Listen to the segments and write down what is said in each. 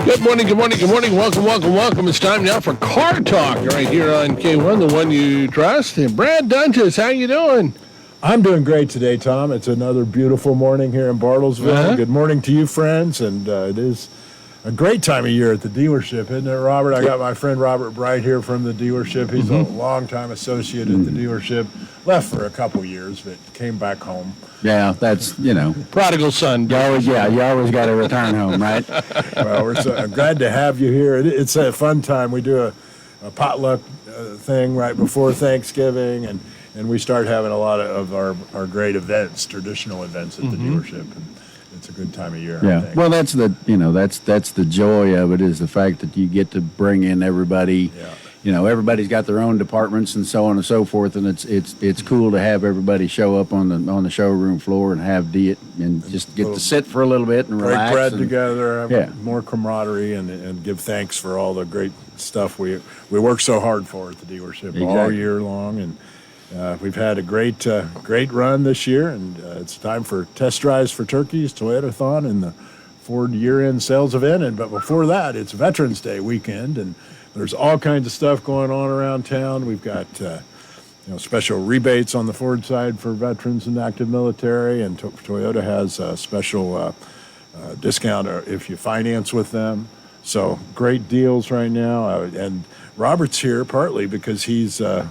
Good morning, good morning, good morning. Welcome, welcome, welcome. It's time now for Car Talk right here on K1, the one you trust. And Brad Doenges, how you doing? I'm doing great today, Tom. It's another beautiful morning here in Bartlesville. Good morning to you, friends. And it is a great time of year at the dealership, isn't it, Robert? I got my friend Robert Bright here from the dealership. He's a longtime associate at the dealership. Left for a couple years, but came back home. Yeah, that's, Prodigal son. you always got to return home, right? Well, I'm glad to have you here. It's a fun time. We do a potluck thing right before Thanksgiving, and we start having a lot of our great events, traditional events at the dealership. And it's a good time of year. Yeah. I think. Well, that's the joy of it, is the fact that you get to bring in everybody. Yeah. Everybody's got their own departments and so on and so forth, and it's cool to have everybody show up on the showroom floor and and just get to sit for a little bit and break relax. bread together, have more camaraderie, and give thanks for all the great stuff we work so hard for at the dealership all year long. And we've had a great run this year, and it's time for test drives for turkeys, Toyota-thon, and the Ford year-end sales event. But before that, it's Veterans Day weekend, and there's all kinds of stuff going on around town. We've got special rebates on the Ford side for veterans and active military, and Toyota has a special discount if you finance with them. So great deals right now. And Robert's here partly because he's a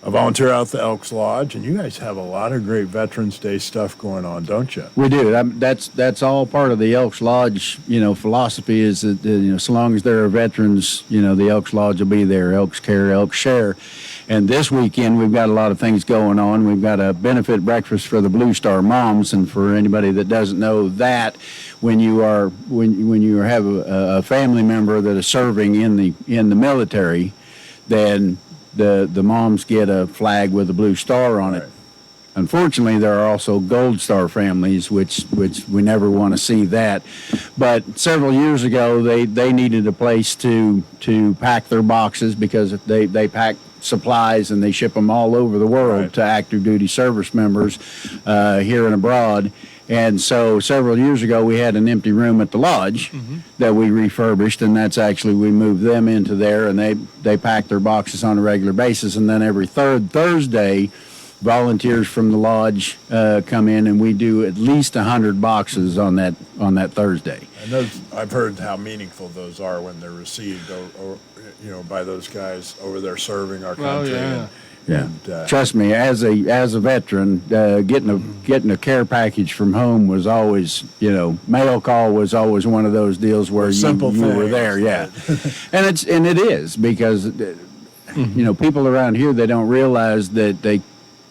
volunteer out at the Elks Lodge, and you guys have a lot of great Veterans Day stuff going on, don't you? We do. That's all part of the Elks Lodge, philosophy is that, so long as there are veterans, the Elks Lodge will be there. Elks care, Elks share. And this weekend, we've got a lot of things going on. We've got a benefit breakfast for the Blue Star moms. And for anybody that doesn't know that, when you have a family member that is serving in the military, then the moms get a flag with a blue star on it. Right. Unfortunately, there are also Gold Star families, which we never want to see that. But several years ago, they needed a place to pack their boxes because they pack supplies and they ship them all over the world to active duty service members here and abroad. And so several years ago, we had an empty room at the lodge that we refurbished, and that's actually, we moved them into there, and they pack their boxes on a regular basis. And then every third Thursday, volunteers from the lodge come in, and we do at least 100 boxes on that Thursday. And those, I've heard how meaningful those are when they're received, or by those guys over there serving our country. Oh, yeah. And, Trust me, as a veteran, getting a care package from home was always, mail call was always one of those deals where you were there, yeah. and it is because people around here, they don't realize that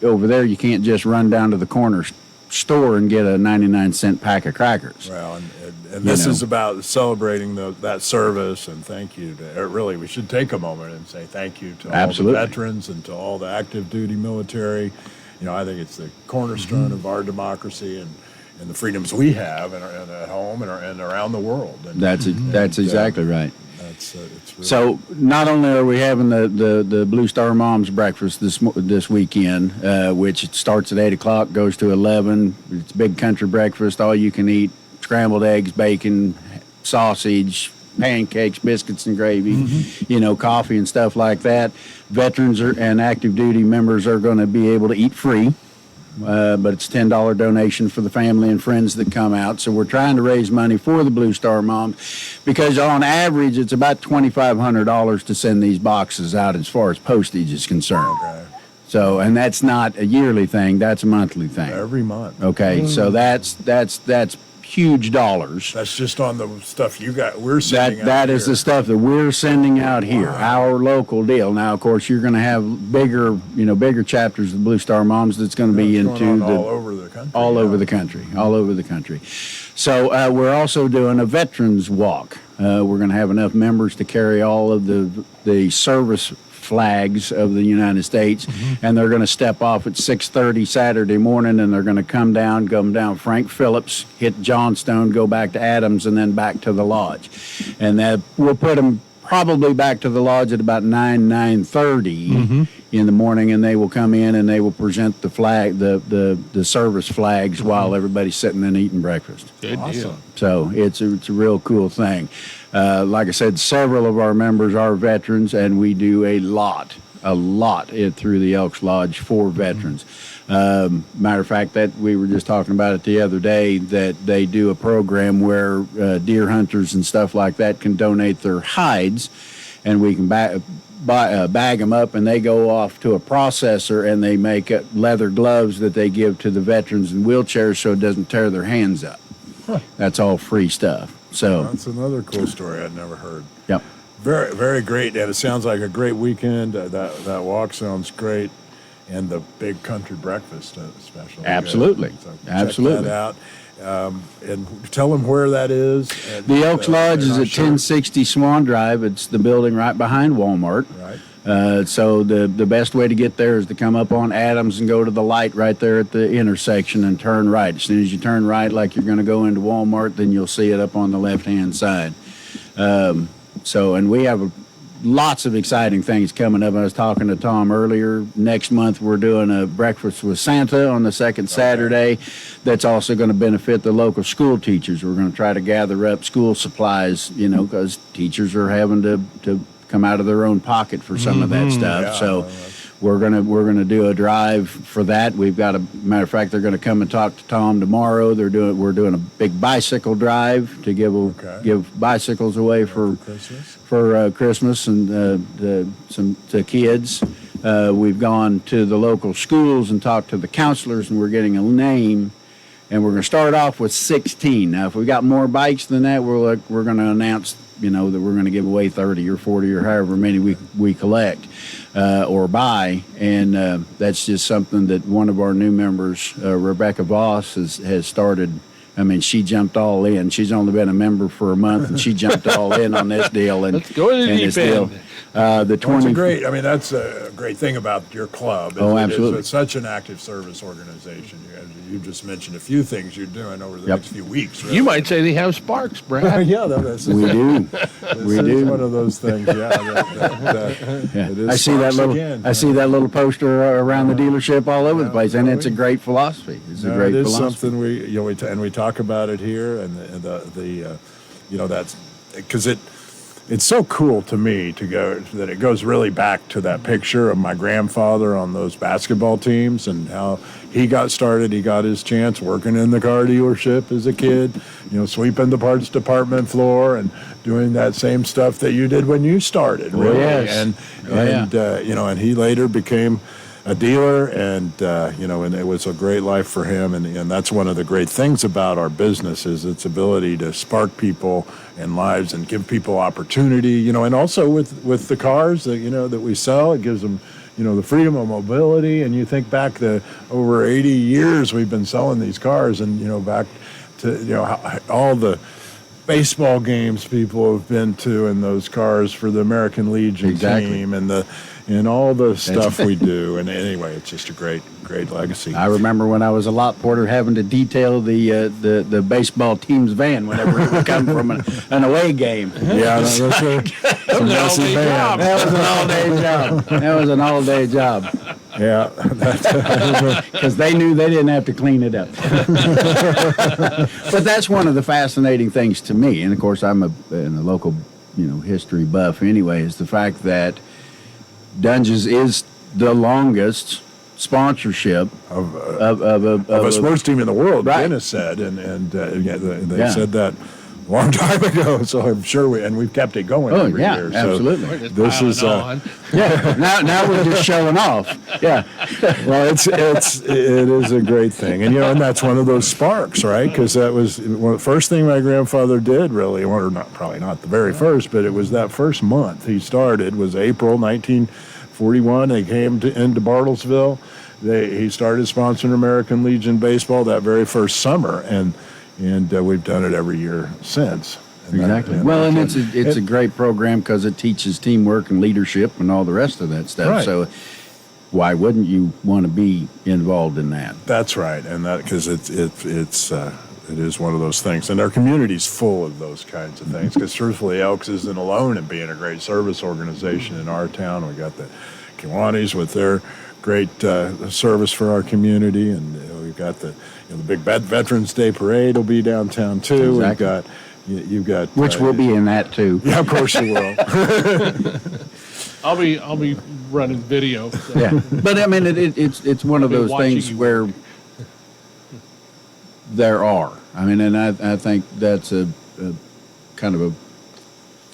over there you can't just run down to the corner store and get a 99-cent pack of crackers. Well, and this is about celebrating that service, and thank you to, really, we should take a moment and say thank you to all the veterans and to all the active duty military. I think it's the cornerstone of our democracy and the freedoms we have and at home and around the world. And, that's exactly right. It's really so not only are we having the Blue Star Moms breakfast this weekend, which starts at 8 o'clock, goes to 11. It's a big country breakfast, all you can eat, scrambled eggs, bacon, sausage, pancakes, biscuits and gravy, coffee and stuff like that. Veterans and active duty members are going to be able to eat free. But it's a $10 donation for the family and friends that come out. So we're trying to raise money for the Blue Star Moms because on average it's about $2,500 to send these boxes out as far as postage is concerned. Okay. So, and that's not a yearly thing, that's a monthly thing. Every month. Okay, so that's huge dollars. That's just on the stuff we're sending out That here. is the stuff that we're sending out here, our local deal. Now, of course, you're going to have bigger chapters of Blue Star Moms that's going to be into all over the country. All over the country. So we're also doing a veterans walk. We're going to have enough members to carry all of the service flags of the United States, and they're going to step off at 6:30 Saturday morning, and they're going to come down Frank Phillips, hit Johnstone, go back to Adams, and then back to the lodge. And we'll put them probably back to the lodge at about 9:30 in the morning, and they will come in and they will present the flag, the service flags while everybody's sitting and eating breakfast. Good deal. So it's a real cool thing. Like I said, several of our members are veterans, and we do a lot through the Elks Lodge for veterans. Matter of fact, that we were just talking about it the other day, that they do a program where deer hunters and stuff like that can donate their hides, and we can bag them up, and they go off to a processor, and they make leather gloves that they give to the veterans in wheelchairs so it doesn't tear their hands up. That's all free stuff. So that's another cool story I'd never heard. Yep. Very, very great, and it sounds like a great weekend. That walk sounds great, and the big country breakfast especially. Absolutely. So Absolutely. check that out, and tell them where that is. The Elks Lodge is at 1060 Swan Drive. It's the building right behind Walmart. Right. So the best way to get there is to come up on Adams and go to the light right there at the intersection and turn right. As soon as you turn right like you're going to go into Walmart, then you'll see it up on the left-hand side. And we have lots of exciting things coming up. I was talking to Tom earlier. Next month, we're doing a breakfast with Santa on the second Saturday. That's also going to benefit the local school teachers. We're going to try to gather up school supplies, because teachers are having to come out of their own pocket for some of that stuff. Yeah, so we're gonna do a drive for that. We've got matter of fact, they're gonna come and talk to Tom tomorrow. We're doing a big bicycle drive to give bicycles away for Christmas and to kids. We've gone to the local schools and talked to the counselors, and we're getting a name. And we're going to start off with 16. Now, if we got more bikes than that, we're going to announce, that we're going to give away 30 or 40 or however many we collect or buy. And that's just something that one of our new members, Rebecca Voss, has started. I mean, she jumped all in. She's only been a member for a month, and she jumped all in on this deal. And let's go to the deep end. That's a great thing about your club. Absolutely. It's such an active service organization. You just mentioned a few things you're doing over the next few weeks. Really. You might say they have sparks, Brad. Yeah, we do. We do. One of those things. Yeah. I see that little poster around the dealership all over the place, and it's a great philosophy. It's a great philosophy. It is something we talk about it here, and that's because it's so cool to me that it goes really back to that picture of my grandfather on those basketball teams and how he got started. He got his chance working in the car dealership as a kid, sweeping the parts department floor and doing that same stuff that you did when you started. Really. Yes. And he later became a dealer, and it was a great life for him, and that's one of the great things about our business is its ability to spark people and lives and give people opportunity, and also with the cars that we sell, it gives them the freedom of mobility. And you think back to over 80 years we've been selling these cars, and back to all the baseball games people have been to in those cars for the American Legion team, and all the stuff we do. And anyway, it's just a great legacy. I remember when I was a lot porter having to detail the baseball team's van whenever it would come from an away game. Yeah, that was an all-day job. Yeah, because they knew they didn't have to clean it up. But that's one of the fascinating things to me, and of course I'm a local history buff anyway, is the fact that Doenges is the longest sponsorship of a sports team in the world. Right. Dennis said, and they said that a long time ago. So I'm sure we've kept it going every year. So absolutely. This is now we're just showing off. Yeah. Well, it is a great thing, and that's one of those sparks, right? Because that was the first thing my grandfather did, really, or probably not the very first, but it was that first month he started was April 1941. They came into Bartlesville. He started sponsoring American Legion baseball that very first summer, and we've done it every year since. Exactly. It's a great program because it teaches teamwork and leadership and all the rest of that stuff. Right. So why wouldn't you want to be involved in that? That's right, and that because it's it is one of those things. And our community's full of those kinds of things, because truthfully, Elks isn't alone in being a great service organization in our town. We got the Kiwanis with their great service for our community, and we've got the big Veterans Day parade will be downtown too. Exactly. You've got which will be in that too. Yeah, of course you will. I'll be running video. So. Yeah, but I mean, it's one of those things where there are. I mean, and I think that's a kind of a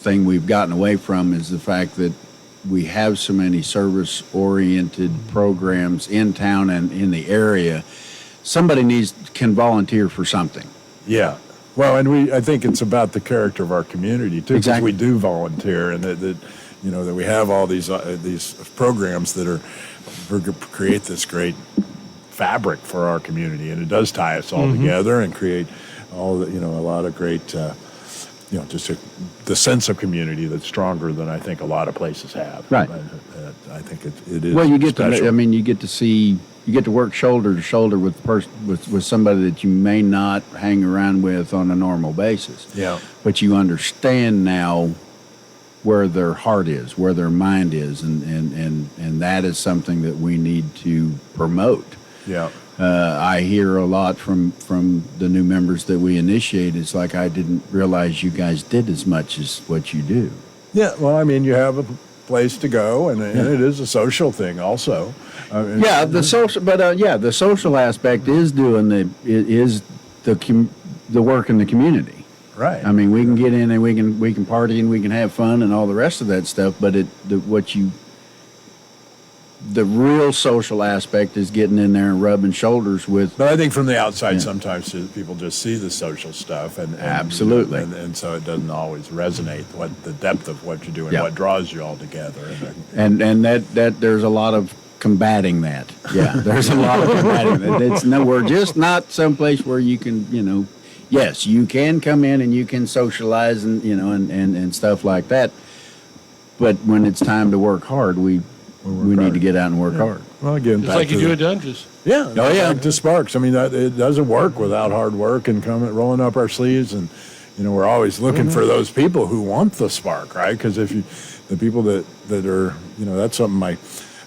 thing we've gotten away from, is the fact that we have so many service-oriented programs in town and in the area. Somebody can volunteer for something. Yeah. Well, and I think it's about the character of our community too, because Exactly. we do volunteer, and that we have all these programs that create this great fabric for our community, and it does tie us all together and create a lot of great the sense of community that's stronger than I think a lot of places have. Right. I think it is. Well, you get special. you get to work shoulder to shoulder with somebody that you may not hang around with on a normal basis. Yeah. But you understand now where their heart is, where their mind is, and that is something that we need to promote. Yeah. I hear a lot from the new members that we initiate. It's like, I didn't realize you guys did as much as what you do. Yeah. Well, I mean, you have a place to go, and it is a social thing also. The social aspect is doing the work in the community. Right. I mean, we can get in and we can party and we can have fun and all the rest of that stuff, but the real social aspect is getting in there and rubbing shoulders with. But I think from the outside, sometimes people just see the social stuff, and Absolutely, and so it doesn't always resonate what the depth of what you do and what draws you all together. And that there's a lot of combating that. Yeah, there's a lot of combating that. We're just not someplace where you can, yes, you can come in and you can socialize and stuff like that. But when it's time to work hard, we need to get out and work hard. Well, again, just like you do at Doenges. Yeah. Oh, yeah. To Sparks. I mean, it doesn't work without hard work and rolling up our sleeves, and we're always looking for those people who want the spark, right? Because the people that are, that's something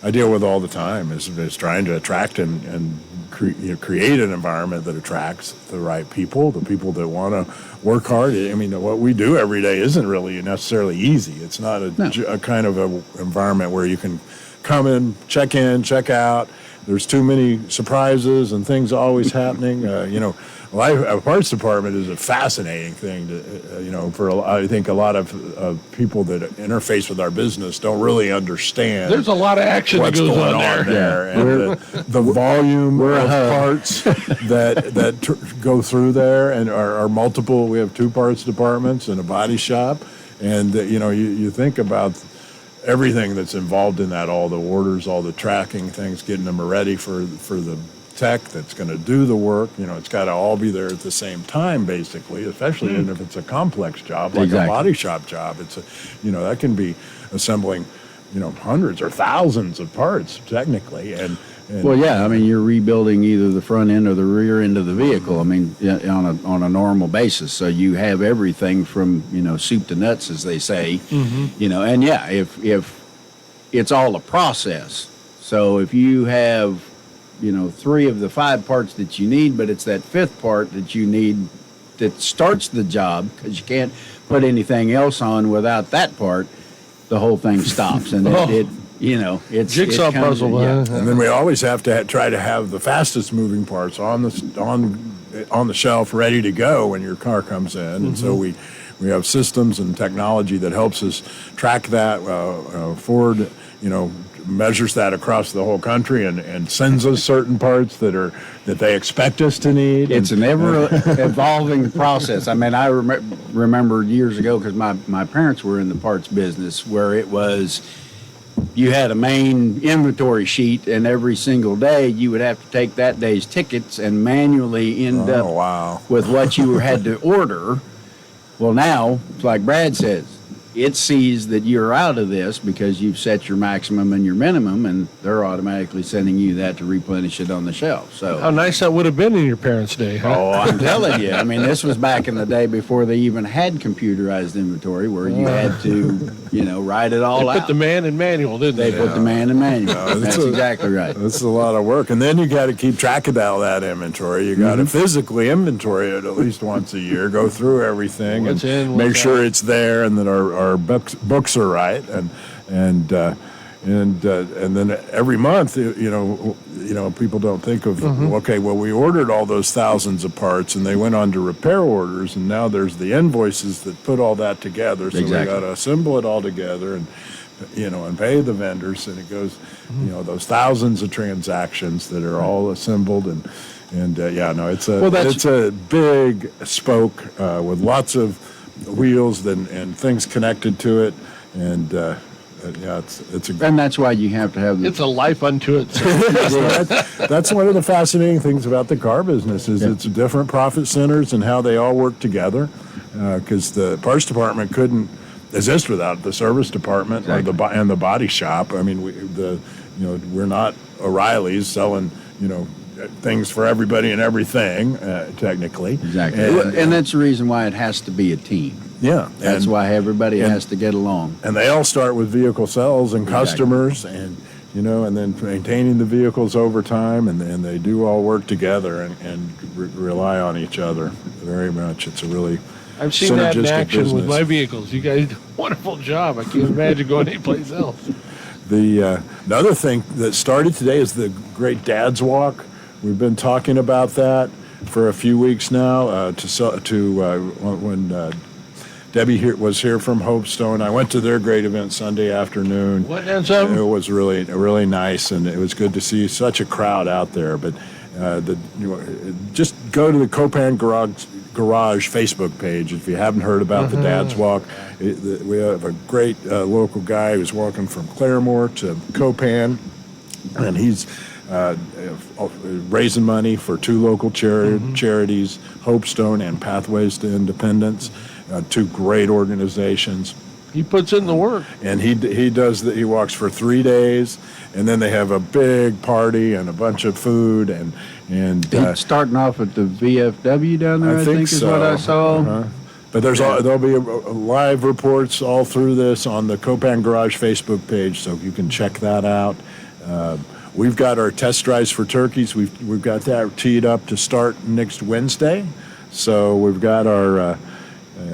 I deal with all the time is trying to attract and create an environment that attracts the right people, the people that want to work hard. I mean, what we do every day isn't really necessarily easy. It's not a kind of a environment where you can come in, check out. There's too many surprises and things always happening. A parts department is a fascinating thing to, I think a lot of people that interface with our business don't really understand. There's a lot of action that goes on there. And the volume of parts that go through there, and are multiple. We have 2 parts departments and a body shop, and you think about everything that's involved in that, all the orders, all the tracking things, getting them ready for the tech that's going to do the work. It's got to all be there at the same time, basically, especially if it's a complex job like a body shop job. It's that can be assembling hundreds or thousands of parts technically, and well, yeah, I mean, you're rebuilding either the front end or the rear end of the vehicle. I mean, on a normal basis. So you have everything from soup to nuts, as they say. And if it's all a process. So if you have 3 of the 5 parts that you need, but it's that 5th part that you need that starts the job, because you can't put anything else on without that part, the whole thing stops, and it's jigsaw puzzle. And then we always have to try to have the fastest moving parts on the shelf, ready to go when your car comes in. And so we have systems and technology that helps us track that. Ford, measures that across the whole country and sends us certain parts that they expect us to need. It's an ever-evolving process. I mean, I remember years ago, because my parents were in the parts business, where it was, you had a main inventory sheet, and every single day you would have to take that day's tickets and manually end up with what you had to order. Well, now, it's like Brad says, it sees that you're out of this because you've set your maximum and your minimum, and they're automatically sending you that to replenish it on the shelf. So How nice that would have been in your parents' day, huh? oh, I'm telling you. I mean, this was back in the day before they even had computerized inventory, where you had to, write it all They out. put the man in manual, didn't they? They put the man in manual. That's exactly right. This is a lot of work, and then you got to keep track of all that inventory. You got to physically inventory it at least once a year, go through everything, What's and in, what's make sure out. it's there, and that our books are right, and then every month, people don't think of okay, well, we ordered all those thousands of parts, and they went on to repair orders, and now there's the invoices that put all that together. So Exactly. we got to assemble it all together, and pay the vendors, and it goes, those thousands of transactions that are all assembled, it's a big spoke with lots of wheels and things connected to it, and it's a. And that's why you have to have the It's a life unto itself. That's one of the fascinating things about the car business is it's different profit centers and how they all work together, because the parts department couldn't exist without the service department or and the body shop. I mean, we're not O'Reilly's selling things for everybody and everything technically. exactly, and that's the reason why it has to be a team. Yeah, That's why everybody has to get along. and they all start with vehicle sales and customers, and and then maintaining the vehicles over time, and they do all work together and rely on each other very much. It's a really I've seen that in synergistic action with business. my vehicles. You guys do a wonderful job. I can't imagine going anyplace else. The other thing that started today is the Great Dad's Walk. We've been talking about that for a few weeks now. When Debbie was here from Hopestone, I went to their great event Sunday afternoon. What, and some? It was really nice, and it was good to see such a crowd out there. But just go to the Copan Garage Facebook page if you haven't heard about the Dad's Walk. We have a great local guy who's walking from Claremore to Copan, and he's raising money for two local charities, Hopestone and Pathways to Independence, two great organizations. He puts in the work. And he walks for 3 days, and then they have a big party and a bunch of food and Starting off at the VFW down there, I think is so. what I saw. But there'll be live reports all through this on the Copan Garage Facebook page, so you can check that out. We've got our test drives for turkeys. We've got that teed up to start next Wednesday, so we've got our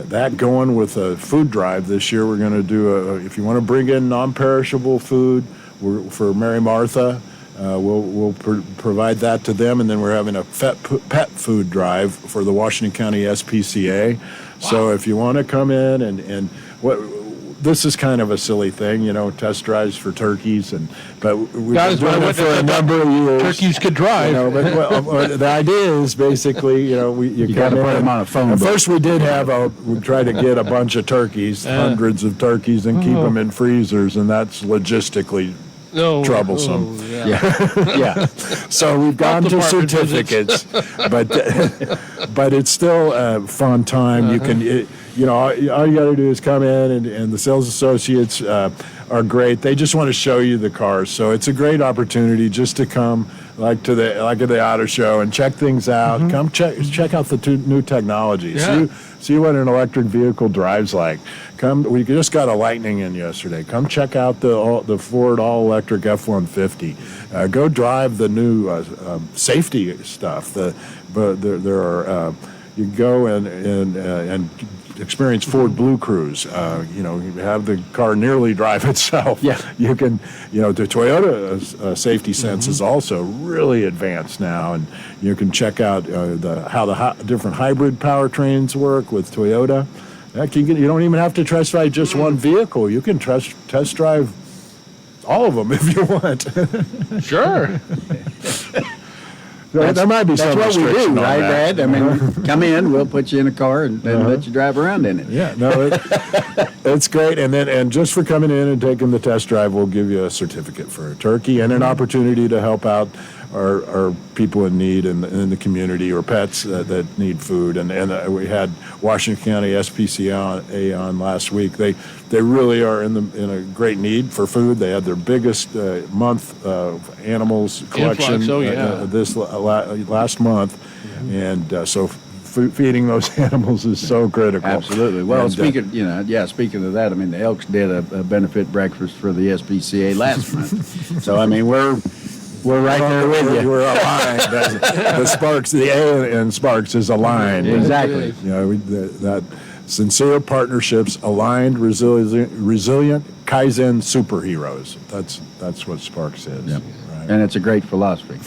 that going with a food drive this year. We're going to do if you want to bring in non-perishable food for Mary Martha. We'll provide that to them, and then we're having a pet food drive for the Washington County SPCA. Wow. So if you want to come in and this is kind of a silly thing, test drives for turkeys, but we've been doing it for a number of years. Turkeys could drive. But the idea is basically, you got to come put in. them on a phone At book. first, we tried to get a bunch of turkeys, hundreds of turkeys, and keep them in freezers, and that's logistically troublesome. Oh, yeah. Yeah. So we've gone to department certificates, but it's still a fun time. You can, all you got to do is come in, and the sales associates are great. They just want to show you the cars, so it's a great opportunity just to come, like at the auto show, and check things out. Come check out the new technology. Yeah. See what an electric vehicle drives like. We just got a Lightning in yesterday. Come check out the Ford all-electric F-150. Go drive the new safety stuff. There are you go and experience Ford Blue Cruise. You have the car nearly drive itself. Yeah. You can, the Toyota Safety Sense is also really advanced now, and you can check out how the different hybrid powertrains work with Toyota. You don't even have to test drive just one vehicle. You can test drive all of them if you want. Sure. There might be some That's what we do, restriction on right, that. Dad? I mean, come in, we'll put you in a car and let you drive around in it. Yeah, no, it's great. And just for coming in and taking the test drive, we'll give you a certificate for a turkey and an opportunity to help out are people in need in the community, or pets that need food. And we had Washington County SPCA on last week. They really are in a great need for food. They had their biggest month of animals collection this last month, and so feeding those animals is so critical. Absolutely. Well, speaking of that, I mean, the Elks did a benefit breakfast for the SPCA last month. So I mean, we're right there with you. We're aligned. The Sparks, the A in Sparks is aligned. Exactly. That sincere partnerships, aligned, resilient Kaizen superheroes. That's what Sparks is. Yep. Right. And it's a great philosophy.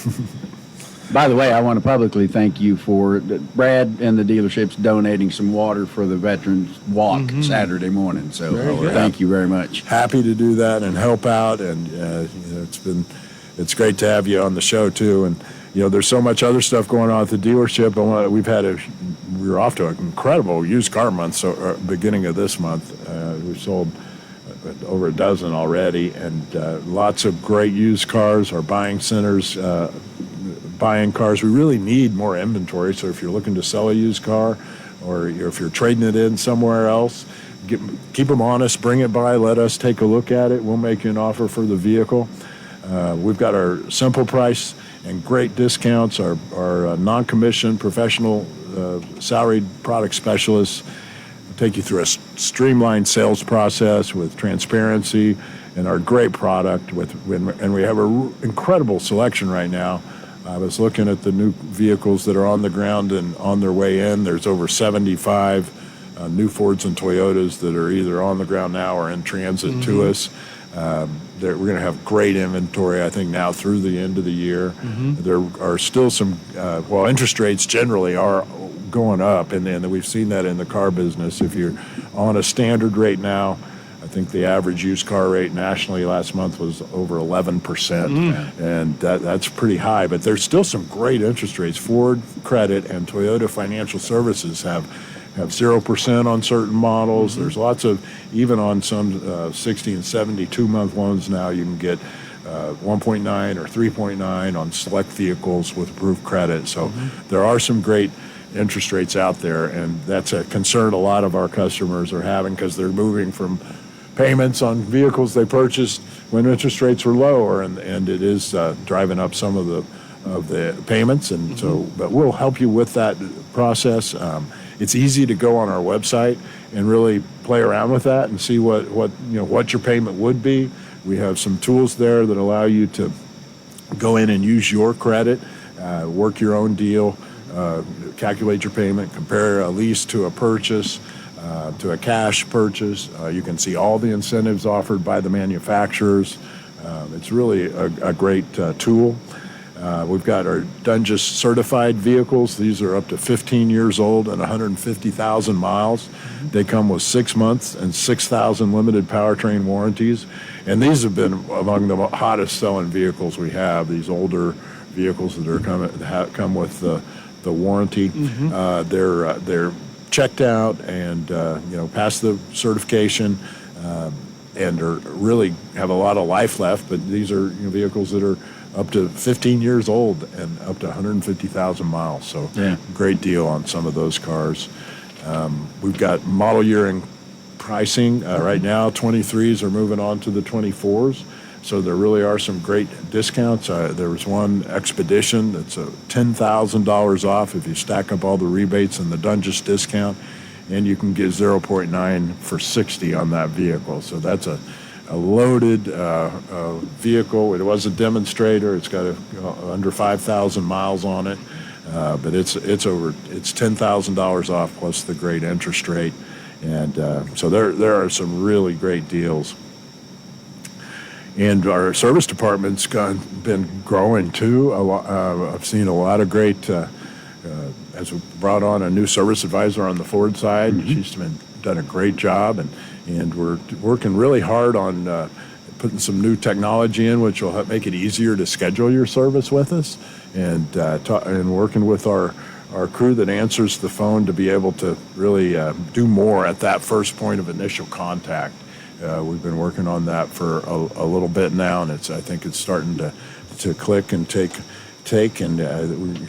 By the way, I want to publicly thank you for Brad and the dealerships donating some water for the Veterans Walk Saturday morning. So thank you very much. Happy to do that and help out, and it's great to have you on the show too. And there's so much other stuff going on at the dealership. We were off to an incredible used car month. So beginning of this month, we sold over a dozen already, and lots of great used cars. Our buying centers buying cars. We really need more inventory. So if you're looking to sell a used car, or if you're trading it in somewhere else, keep them honest. Bring it by. Let us take a look at it. We'll make you an offer for the vehicle. We've got our simple price and great discounts. Our non-commissioned professional salaried product specialists take you through a streamlined sales process with transparency and our great product. And we have an incredible selection right now. I was looking at the new vehicles that are on the ground and on their way in. There's over 75 new Fords and Toyotas that are either on the ground now or in transit to us. We're going to have great inventory, I think, now through the end of the year. There are still some, interest rates generally are going up, and we've seen that in the car business. If you're on a standard rate now, I think the average used car rate nationally last month was over 11%, and that's pretty high. But there's still some great interest rates. Ford Credit and Toyota Financial Services have 0% on certain models. There's lots of, even on some 60 and 72-month loans now, you can get 1.9 or 3.9 on select vehicles with approved credit. So there are some great interest rates out there, and that's a concern a lot of our customers are having, because they're moving from payments on vehicles they purchased when interest rates were lower, and it is driving up some of the payments. And so, but we'll help you with that process. It's easy to go on our website and really play around with that and see what your payment would be. We have some tools there that allow you to go in and use your credit, work your own deal, calculate your payment, compare a lease to a purchase, to a cash purchase. You can see all the incentives offered by the manufacturers. It's really a great tool. We've got our Doenges certified vehicles. These are up to 15 years old and 150,000 miles. They come with 6 months and 6,000 limited powertrain warranties. And these have been among the hottest selling vehicles we have, these older vehicles that are come with the warranty. They're checked out and pass the certification, and really have a lot of life left. But these are vehicles that are up to 15 years old and up to 150,000 miles. So great deal on some of those cars. We've got model year and pricing right now. 23s are moving on to the 24s. So there really are some great discounts. There was one Expedition that's $10,000 off if you stack up all the rebates and the Doenges discount, and you can get 0.9 for $60 on that vehicle. So that's a loaded vehicle. It was a demonstrator. It's got under 5,000 miles on it, but it's $10,000 off plus the great interest rate, and so there are some really great deals. And our service department's been growing too. I've seen a lot of great, as we brought on a new service advisor on the Ford side. She's done a great job, and we're working really hard on putting some new technology in, which will make it easier to schedule your service with us, and working with our crew that answers the phone to be able to really do more at that first point of initial contact. We've been working on that for a little bit now, and I think it's starting to click and take take. And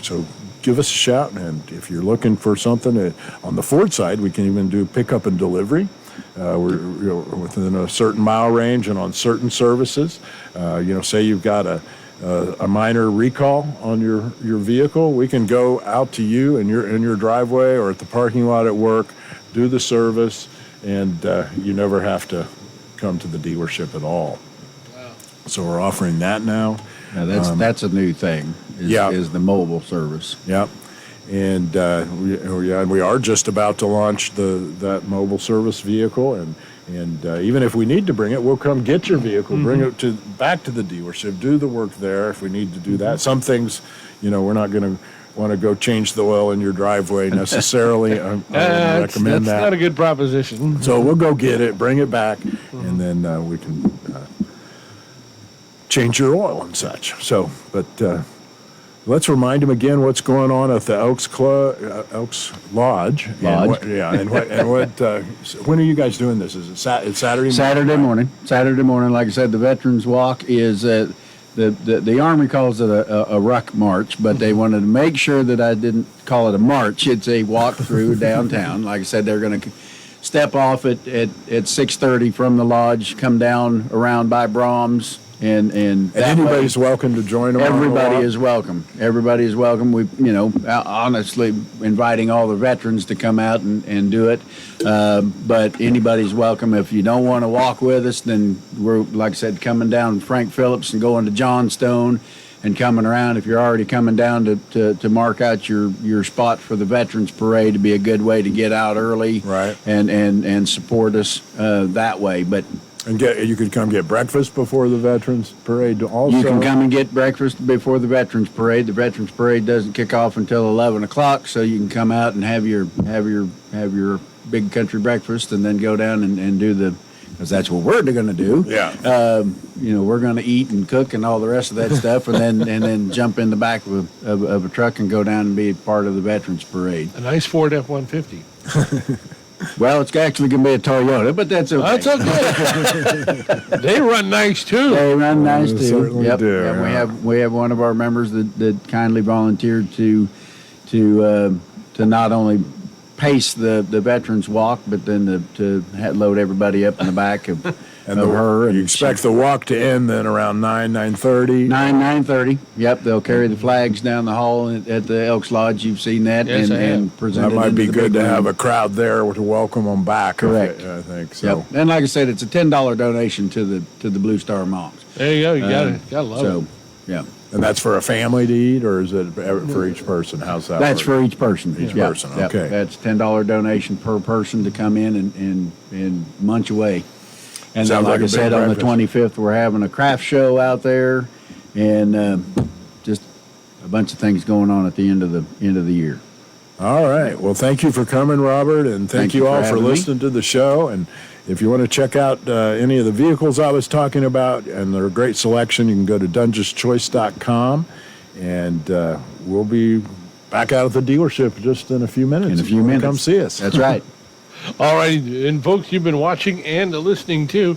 so give us a shout. And if you're looking for something on the Ford side, we can even do pickup and delivery. We're within a certain mile range and on certain services. Say you've got a minor recall on your vehicle, we can go out to you in your driveway or at the parking lot at work, do the service, and you never have to come to the dealership at all. Wow. So we're offering that now. Now that's a new thing. Is the mobile service. Yep. And we are just about to launch that mobile service vehicle, and even if we need to bring it, we'll come get your vehicle, bring it back to the dealership, do the work there if we need to do that. Some things, we're not going to want to go change the oil in your driveway necessarily. I recommend that. That's not a good proposition. So we'll go get it, bring it back, and then we can change your oil and such. So, but let's remind them again what's going on at the Elks Lodge. When are you guys doing this? Is it it's Saturday morning? Saturday morning. Saturday morning. Like I said, the Veterans Walk is the Army calls it a ruck march, but they wanted to make sure that I didn't call it a march. It's a walk through downtown. Like I said, they're going to step off at 6:30 from the lodge, come down around by Brahms. And anybody's welcome to join them. Everybody is welcome. Everybody is welcome. We, honestly inviting all the veterans to come out and do it. But anybody's welcome. If you don't want to walk with us, then we're, like I said, coming down Frank Phillips and going to Johnstone and coming around. If you're already coming down to mark out your spot for the Veterans Parade, to be a good way to get out early, right? And support us that way. But. And you could come get breakfast before the Veterans Parade also. You can come and get breakfast before the Veterans Parade. The Veterans Parade doesn't kick off until 11 o'clock, so you can come out and have your big country breakfast and then go down and do because that's what we're going to do. Yeah. We're going to eat and cook and all the rest of that stuff, and then jump in the back of a truck and go down and be part of the Veterans Parade. A nice Ford F-150. Well, it's actually going to be a Toyota, but that's okay. That's okay. They run nice too. They run nice too. Certainly yep. do. Yeah. We have one of our members that kindly volunteered to not only pace the Veterans Walk, but then to load everybody up in the back of her. You expect the walk to end then around 9:30? 9:30. Yep, they'll carry the flags down the hall at the Elks Lodge. You've seen that. Yes, and present that it might be into the good big to have room. a a crowd there to welcome them back. Correct. I think so. Yep. And like I said, it's a $10 donation to the Blue Star Monks. There you go. You gotta love it. Yeah. And that's for a family to eat, or is it for each person? How's that? That's work? for each person. Each Yep. person. Yep. Okay. That's $10 donation per person to come in and munch away. And then, Sounds like like I a said, big on the breakfast. 25th, we're having a craft show out there, and just a bunch of things going on at the end of the year. All right. Well, thank you for coming, Robert, and thank you all for having me. listening to the show. And if you want to check out any of the vehicles I was talking about, and they're a great selection, you can go to dungeschoice.com, and we'll be back out at the dealership just in a few minutes. In a few minutes. Come see us. That's right. All right, and folks, you've been watching and listening to